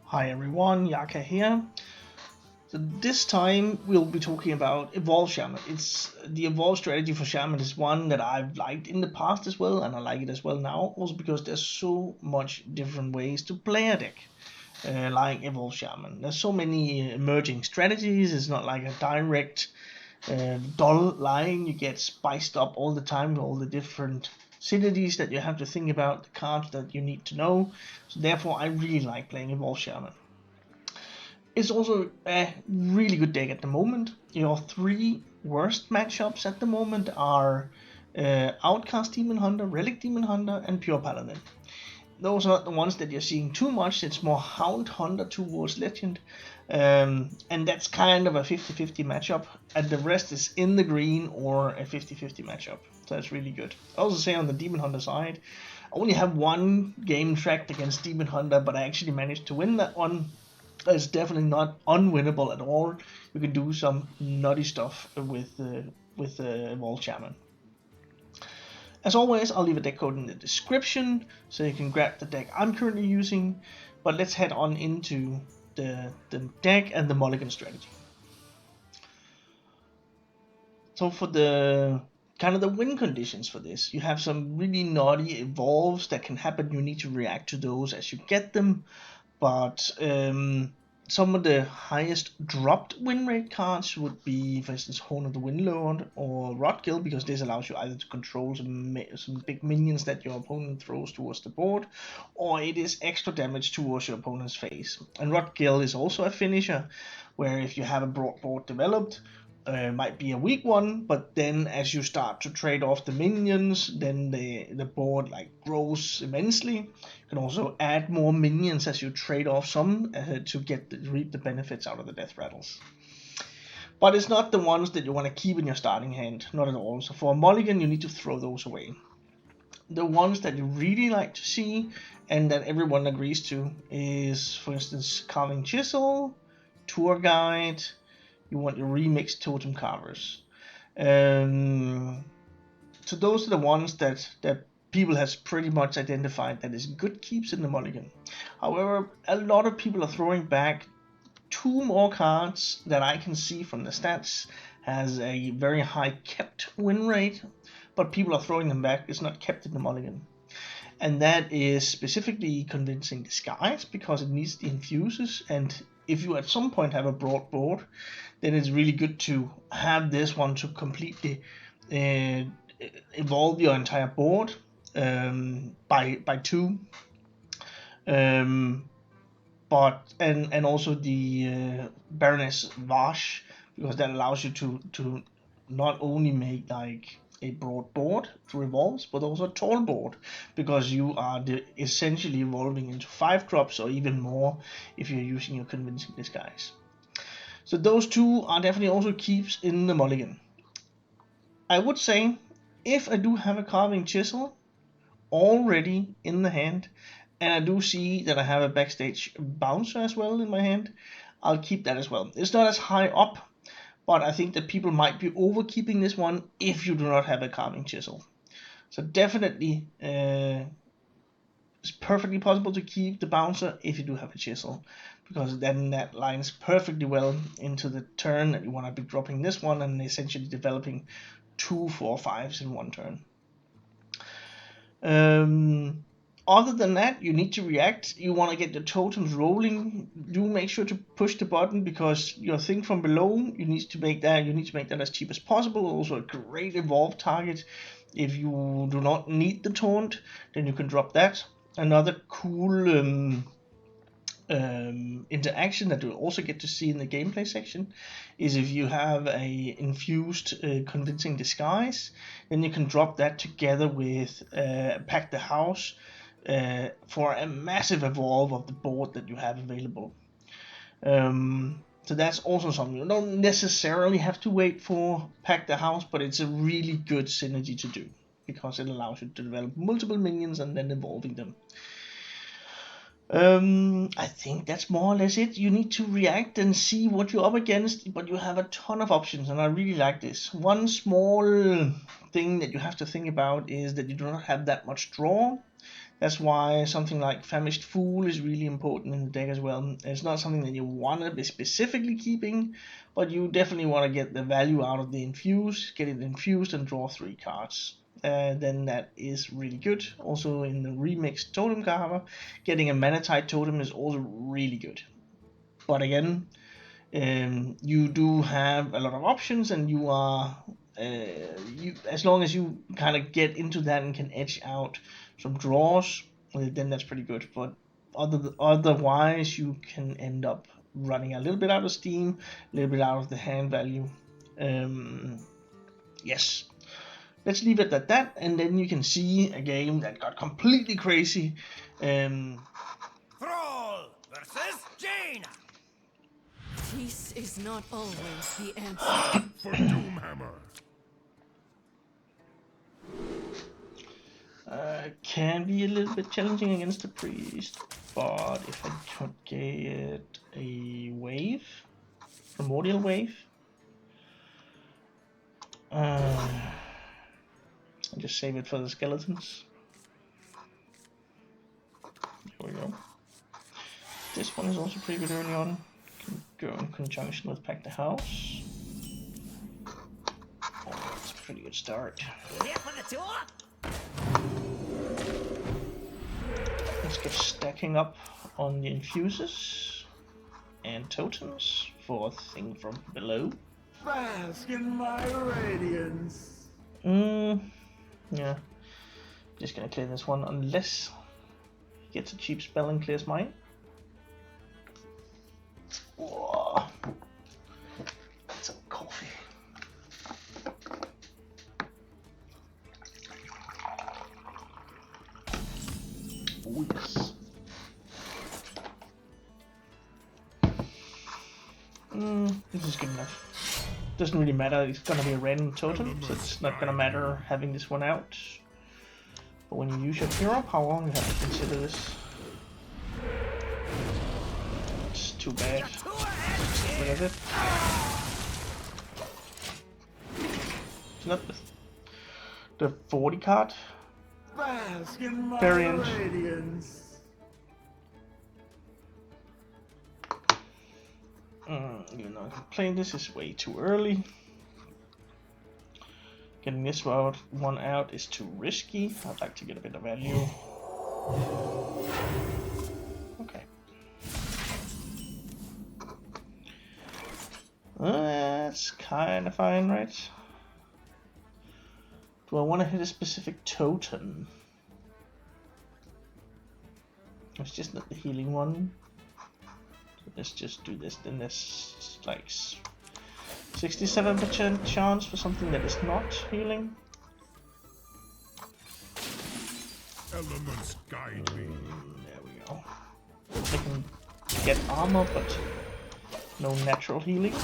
Hi everyone, Yacca here. So this time we'll be talking about Evolve Shaman. It's the Evolve strategy for Shaman is one that I've liked in the past as well, and I like it as well now, also because there's so much different ways to play a deck. Like Evolve Shaman. There's so many emerging strategies. It's not like a direct dull line. You get spiced up all the time with all the different synergies that you have to think about, the cards that you need to know. So therefore, I really like playing Evolve Shaman. It's also a really good deck at the moment. Your three worst matchups at the moment are Outcast Demon Hunter, Relic Demon Hunter, and Pure Paladin. Those are the ones that you're seeing too much. It's more Hound Hunter towards Legend. And that's kind of a 50-50 matchup. And the rest is in the green or a 50-50 matchup. So that's really good. I also say on the Demon Hunter side, I only have one game tracked against Demon Hunter, but I actually managed to win that one. It's definitely not unwinnable at all. You can do some nutty stuff with Evolve Shaman. As always, I'll leave a deck code in the description so you can grab the deck I'm currently using. But let's head on into the deck and the mulligan strategy. So for the kind of the win conditions for this, you have some really naughty evolves that can happen. You need to react to those as you get them. But some of the highest dropped win rate cards would be, for instance, Horn of the Windlord or Rotgill, because this allows you either to control some big minions that your opponent throws towards the board, or it is extra damage towards your opponent's face. And Rotgill is also a finisher, where if you have a broad board developed, might be a weak one, but then as you start to trade off the minions, then the board like grows immensely. You can also add more minions as you trade off some to reap the benefits out of the death rattles. But it's not the ones that you want to keep in your starting hand, not at all. So for a mulligan, you need to throw those away. The ones that you really like to see and that everyone agrees to is, for instance, Carving Chisel, Tour Guide. You want your remixed totem carvers. So those are the ones that people has pretty much identified that is good keeps in the mulligan. However, a lot of people are throwing back two more cards that I can see from the stats has a very high kept win rate, but people are throwing them back. It's not kept in the mulligan. And that is specifically Convincing Disguise, because it needs the infuses, and if you at some point have a broad board, then it's really good to have this one to completely evolve your entire board by two. But and also the Baroness Vash, because that allows you to not only make like a broad board through evolves, but also a tall board, because you are essentially evolving into 5 drops or even more if you're using your Convincing Disguise. So those two are definitely also keeps in the mulligan. I would say if I do have a Carving Chisel already in the hand, and I do see that I have a Backstage Bouncer as well in my hand, I'll keep that as well. It's not as high up, but I think that people might be overkeeping this one if you do not have a Carving Chisel. So definitely, it's perfectly possible to keep the Bouncer if you do have a Chisel, because then that lines perfectly well into the turn that you want to be dropping this one and essentially developing 2 4/5s in one turn. Other than that, you need to react. You want to get the totems rolling. Do make sure to push the button, because your thing from below, you need to make that as cheap as possible. Also a great evolve target. If you do not need the taunt, then you can drop that. Another cool interaction that you'll also get to see in the gameplay section is if you have a infused Convincing Disguise, then you can drop that together with Pack the House for a massive evolve of the board that you have available. So that's also something you don't necessarily have to wait for Pack the House, but it's a really good synergy to do, because it allows you to develop multiple minions and then evolving them. I think that's more or less it. You need to react and see what you're up against, but you have a ton of options, and I really like this. One small thing that you have to think about is that you do not have that much draw. That's why something like Famished Fool is really important in the deck as well. It's not something that you want to be specifically keeping, but you definitely want to get the value out of the infuse, get it infused and draw 3 cards. Then that is really good. Also in the remixed totem cover, getting a Manatite totem is also really good. But again, you do have a lot of options, and you are as long as you kind of get into that and can edge out some draws, then that's pretty good. But otherwise, you can end up running a little bit out of steam, a little bit out of the hand value. Yes, let's leave it at that, and then you can see a game that got completely crazy. Thrall versus Jane. Peace is not always the answer. For Doomhammer. Can be a little bit challenging against the priest, but if I could get a wave, primordial wave, I'll just save it for the skeletons. Here we go. This one is also pretty good early on. Can go in conjunction with Pack the House. Oh, that's a pretty good start. Here for the tour. Let's get stacking up on the infuses and totems for a thing from below. Bask in my radiance. Yeah. Just gonna clear this one unless he gets a cheap spell and clears mine. Whoa. Some coffee. Oh yes. This is good enough. Doesn't really matter, it's gonna be a random totem, so it's not gonna matter having this one out. But when you use your hero power, you have to consider this. It's too bad. Get rid of it. It's not the 40 card Bask in my variant. radiance. Even though I can play this is way too early. Getting this one out is too risky. I'd like to get a bit of value. Okay. That's kind of fine, right? Do I want to hit a specific totem? It's just not the healing one. So let's just do this. Then there's like 67% chance for something that is not healing. Elements guide me. There we go. I can get armor, but no natural healing.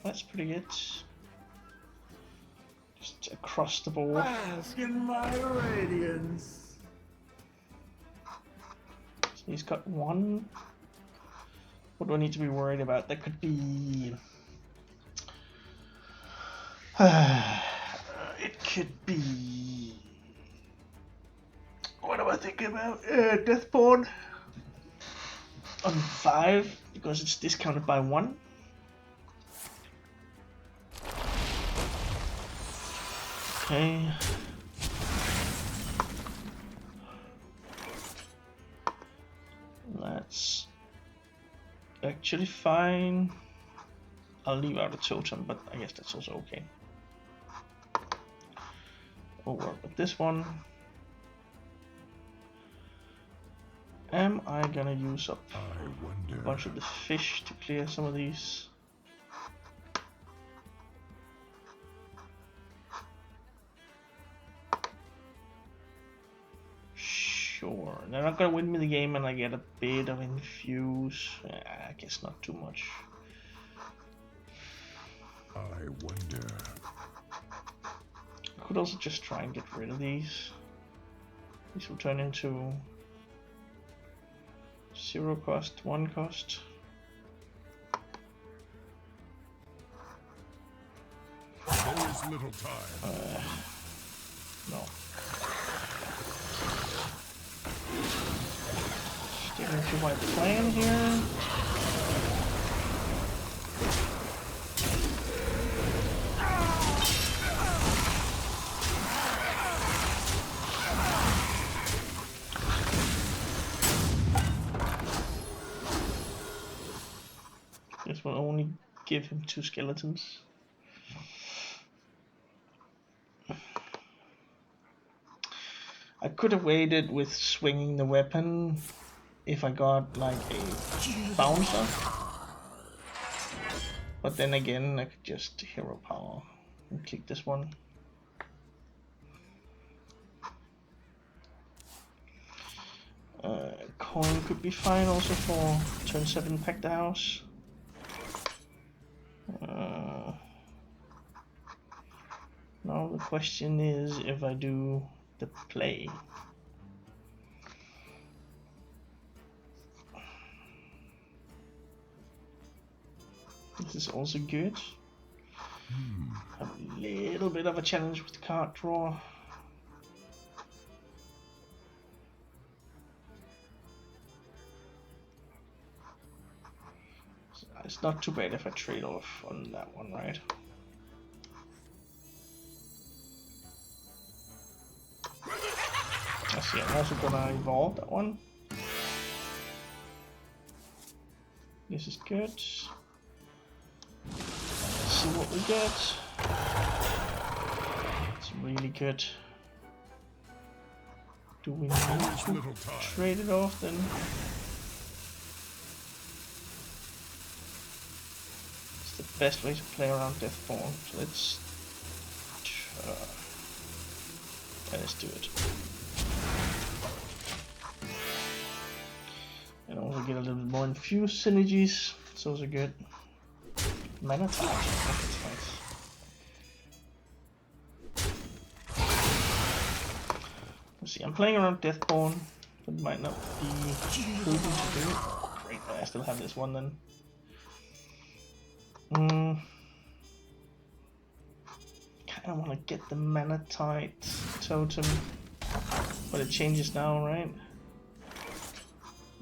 That's pretty good. Just across the board. Bask in my radiance. So he's got one. What do I need to be worried about? That could be... it could be... What am I thinking about? Deathborn on 5, because it's discounted by 1. Okay. That's actually fine. I'll leave out a totem, but I guess that's also okay. We'll work with this one. Am I gonna use up a bunch of the fish to clear some of these? Sure. They're not gonna win me the game and I get a bit of infuse. I guess not too much. I wonder. I could also just try and get rid of these. These will turn into 0 cost, 1 cost. There is little time. No. into my plan here. This will only give him 2 skeletons. I could have waited with swinging the weapon if I got like a bouncer. But then again, I could just hero power and click this one. Coin could be fine also for turn 7 pack the house. Now the question is if I do the play. This is also good. Have a little bit of a challenge with the card draw. So it's not too bad if I trade off on that one, right? I see, I'm also gonna evolve that one. This is good. Let's see what we get. It's really good. Do we need to trade it off then? It's the best way to play around Deathborn. So let's do it. And also get a little bit more infused synergies. It's also good. Mana tide. That's nice. Let's see, I'm playing around Deathborn. It might not be prudent to do it. Great, I still have this one then. Kinda wanna get the mana tide totem. But it changes now, right?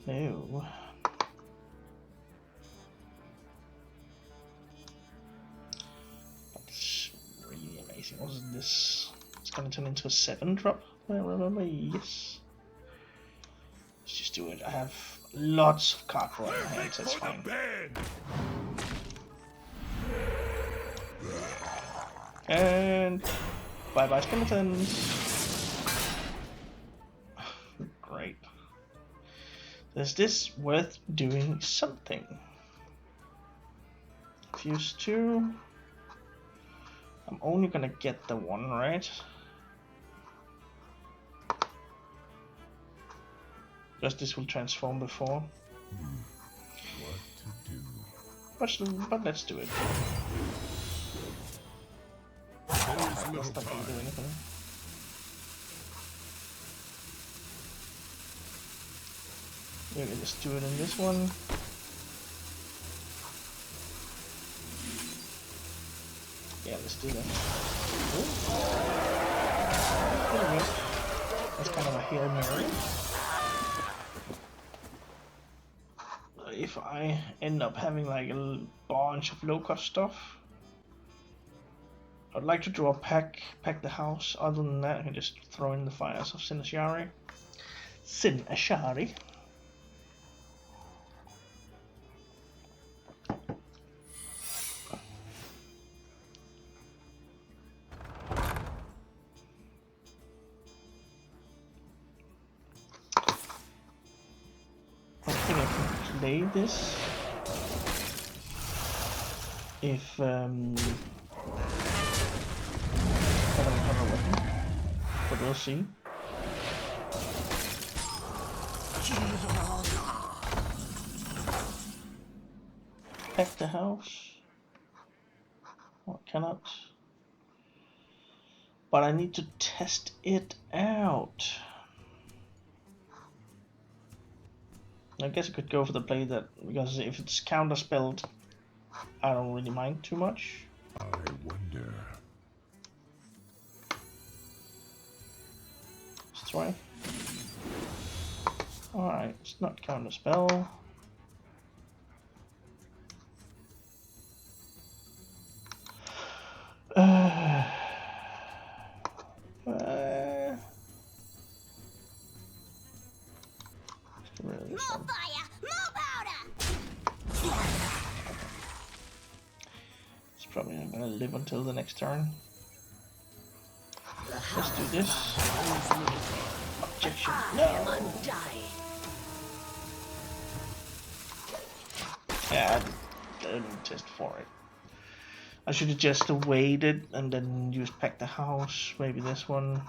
No. That's really amazing. What is this? It's gonna turn into a 7-drop, I remember. Yes. Let's just do it. I have lots of card draw in my hands, that's fine. And bye bye skeletons. Great. Is this worth doing something? Fuse 2. I'm only gonna get the one, right? Because this will transform before. What to do? But let's do it. That's not gonna do anything. Yeah, we just do it in this one. Yeah, let's do that. Pretty good. That's kind of a Hail Mary. If I end up having like a bunch of low-cost stuff, I'd like to draw a pack the house. Other than that, I can just throw in the Fires of Sinashari. Sinashari. I think I can play this if I don't have a weapon, but we'll see. Pack the house. Oh, I cannot. But I need to test it out. I guess I could go for the play that, because if it's counterspelled, I don't really mind too much. I wonder. Let's try. Alright, it's not counter spell. Really More fire! More powder! it's probably not gonna live until the next turn. Let's do this. Objection. No! Yeah, I didn't test for it. I should have just waited and then used Pack the House. Maybe this one.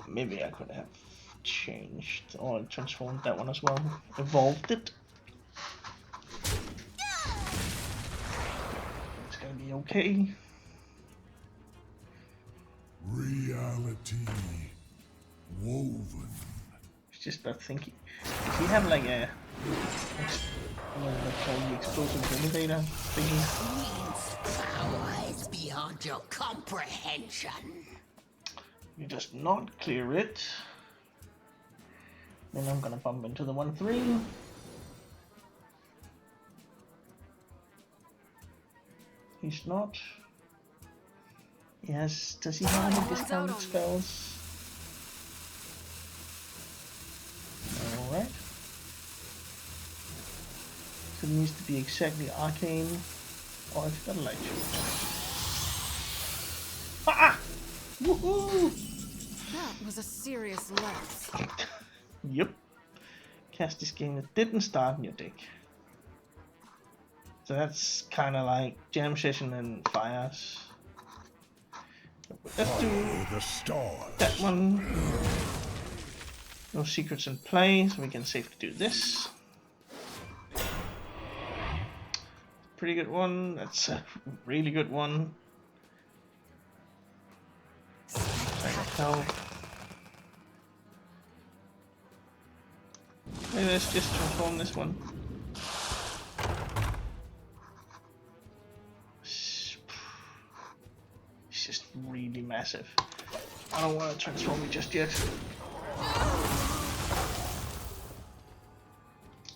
Maybe I could have changed or transformed that one as well. Evolved it. It's gonna be okay. Reality woven. It's just about thinking. If you have like a what do they call the explosive elevator thingy, Power is beyond your comprehension. you just not clear it. Then I'm gonna bump into the 1/3. He's not. Yes, does he have any discounted spells? Alright. So it needs to be exactly arcane. Or I've got a light shoot. Ah! Woohoo! That was a serious lapse. Yep. Cast this game that didn't start in your deck. So that's kind of like Jam Session and Fires. Let's do The stars. that one. No secrets in play, so we can safely do this. Pretty good one. That's a really good one. Maybe let's just transform this one. It's just really massive. I don't want to transform it just yet.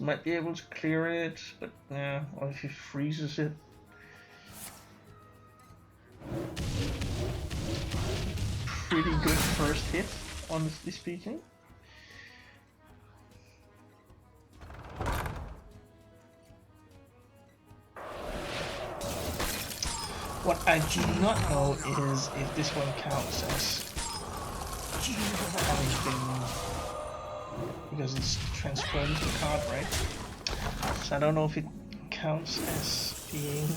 Might be able to clear it, but yeah, or if he freezes it. Pretty good first hit, honestly speaking. What I do not know is if this one counts as having been, because it's transformed the card, right? So I don't know if it counts as being.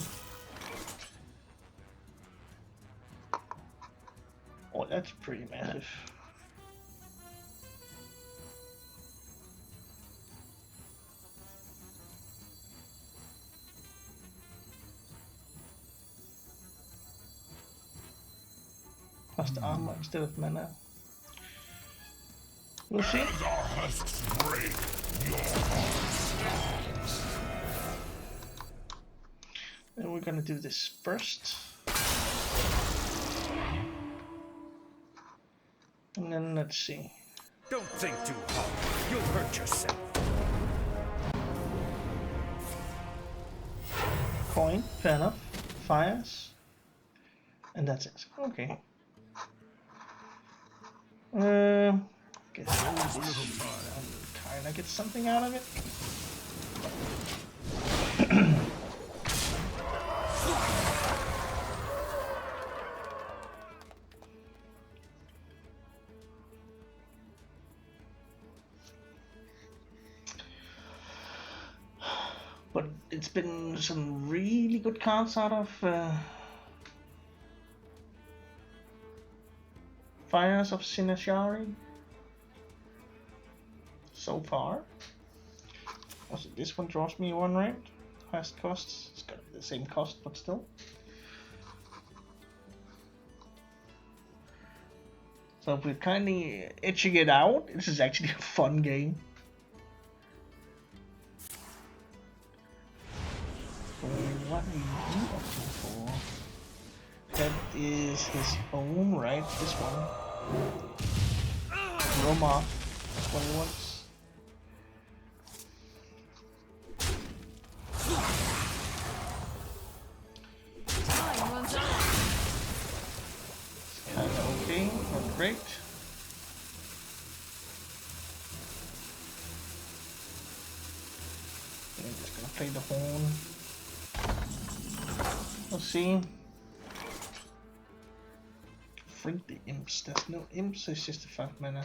Oh, that's pretty massive. Plus armor instead of mana. We'll see. As our husks break, your heart stands. Then we're gonna do this first. And then let's see. Don't think too hard. You'll hurt yourself. Coin, fair enough. Fires. And that's it. Okay. Guess kinda get something out of it. But it's been some really good cards out of Fires of Sinashari so far. Also, this one draws me one, right? Highest cost. It's got the same cost, but still. So if we're kindly itching it out, this is actually a fun game. What are you opting for? That is his own, right? This one. Roma. That's what he wants. Time runs out. Kinda okay, not great. I'm just gonna play the horn. Let's see. Frig the imps. There's no imps, it's just a 5 mana.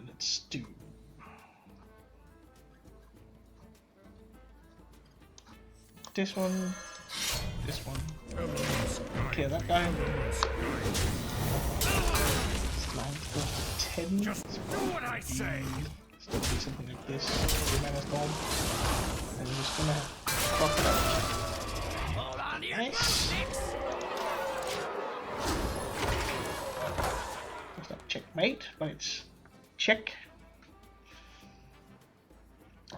Let's do. This one. This one. Okay, that guy. Slime goes to 10. Just do what I say. Still do something like this. 3 mana storm. And we're just gonna fuck it up. Hold on to your Nice. sticks. It's not checkmate, but it's check.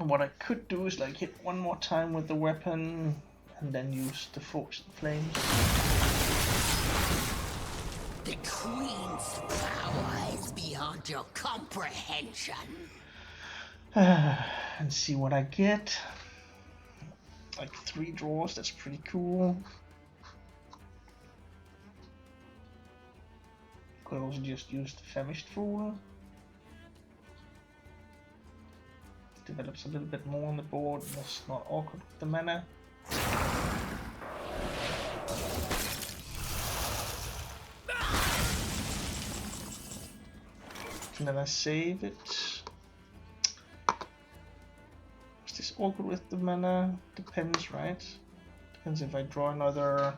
And what I could do is like hit one more time with the weapon and then use the forced flames. The Queen's power is beyond your comprehension. And see what I get. Like 3 draws, that's pretty cool. Could also just use the Famished Fool. Develops a little bit more on the board, and that's not awkward with the mana. And then I save it. Is this awkward with the mana? Depends, right? Depends if I draw another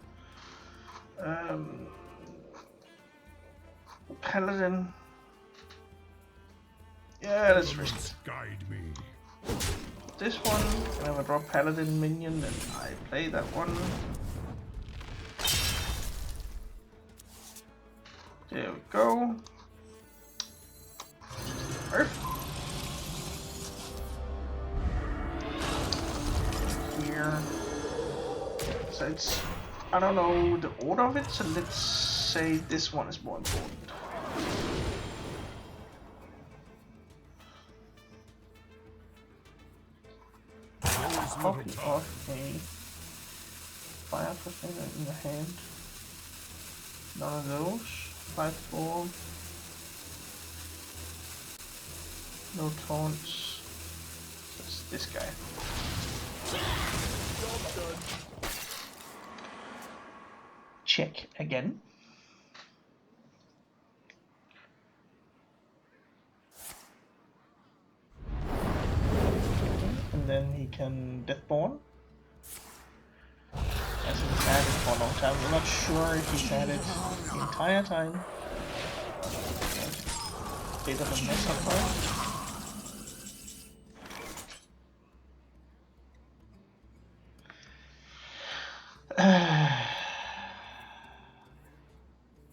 Paladin. Yeah, let's risk it. Guide me. This one, whenever I draw Paladin minion, then I play that one. There we go. Earth. Here. So it's, I don't know the order of it, so let's say this one is more important. Copy of a fire container in the hand. None of those. 5-4. No taunts. That's this guy. Check again. And then he can Deathborn. As he's had it for a long time. We're not sure if he's had it the entire time. Bit of a mess up there.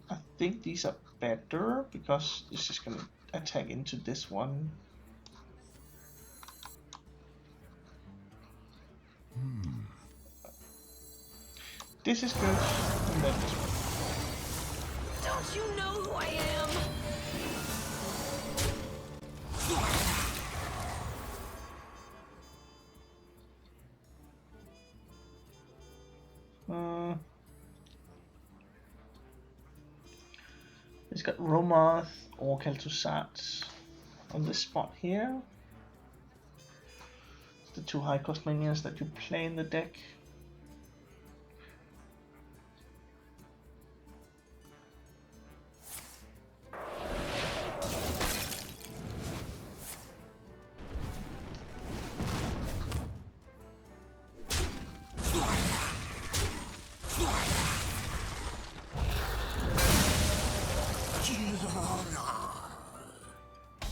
I think these are better because this is gonna attack into this one. This is good, and then this one. Don't you know who I am? It's got Romarth or Kel'Thuzad on this spot here. It's the 2 high cost minions that you play in the deck.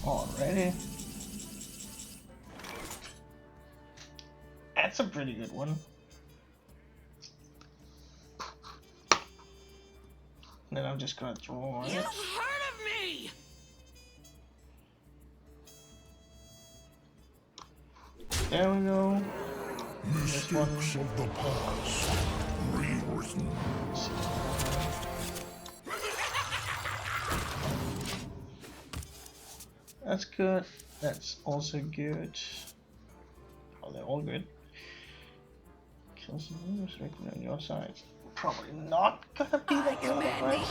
Alrighty. That's a pretty good one. And then I'm just gonna draw it. You've heard of me! There we go. this one. Mistakes of the past rewritten. That's good. That's also good. Oh, they're all good. Kill some moves written on your side. Probably not gonna be that good, right?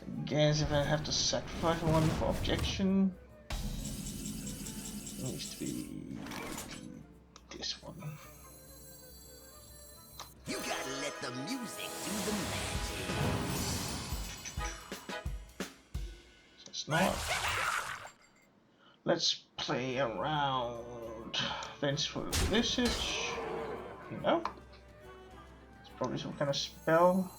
I guess if I have to sacrifice one for objection, it needs to be this one. You gotta let the music do the magic. So it's not. Let's play around. Vengeful Visage. No. It's probably some kind of spell.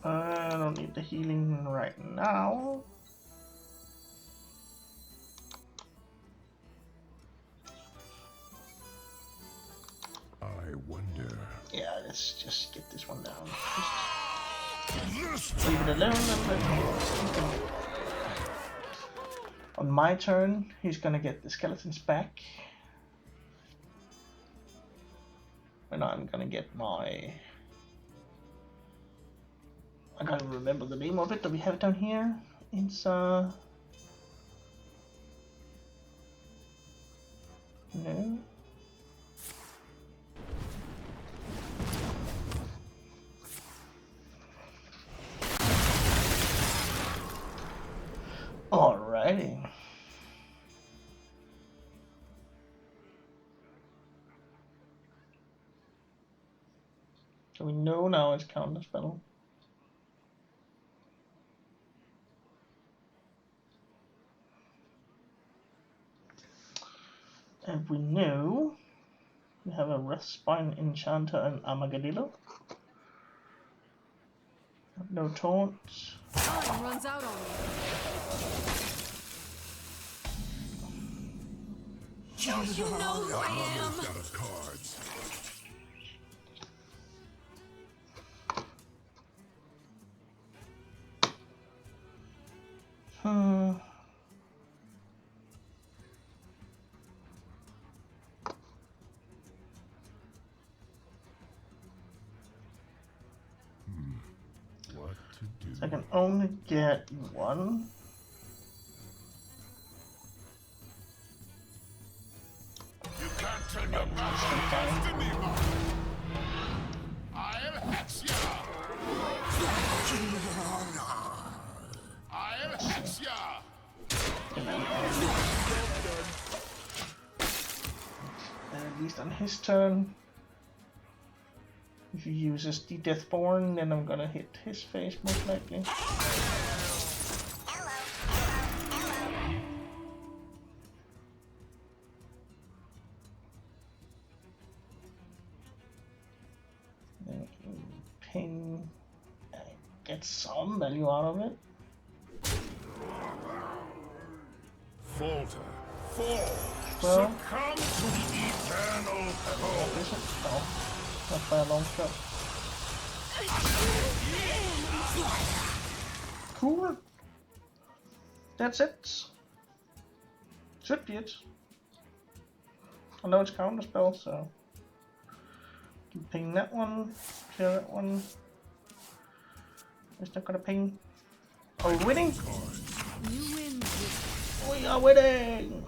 I don't need the healing right now. I wonder. Yeah, let's just get this one down. Just leave it alone and let him. On my turn, he's gonna get the skeletons back. And I'm gonna get my... I can't remember the name of it. Do we have it down here? It's no. Alrighty. So we know now it's counter spell. And we know we have a Wrathspine Enchanter and Armadillo. No taunts. Time runs out on me. You know who I am. Out of cards. What to do? So I can only get one. You can't turn your back on destiny. I'll hex ya. I'll hex ya. And at least on his turn, if he uses the Deathborn, then I'm gonna hit his face most likely. Then ping, get some value out of it. Falter. Fall. Well, Succumb to the eternal cold. is it? Oh, not by a long shot. Cool. That's it. Should be it. I know it's counter spell, so can ping that one, clear that one. It's not gonna ping. Are we winning? You win. We are winning!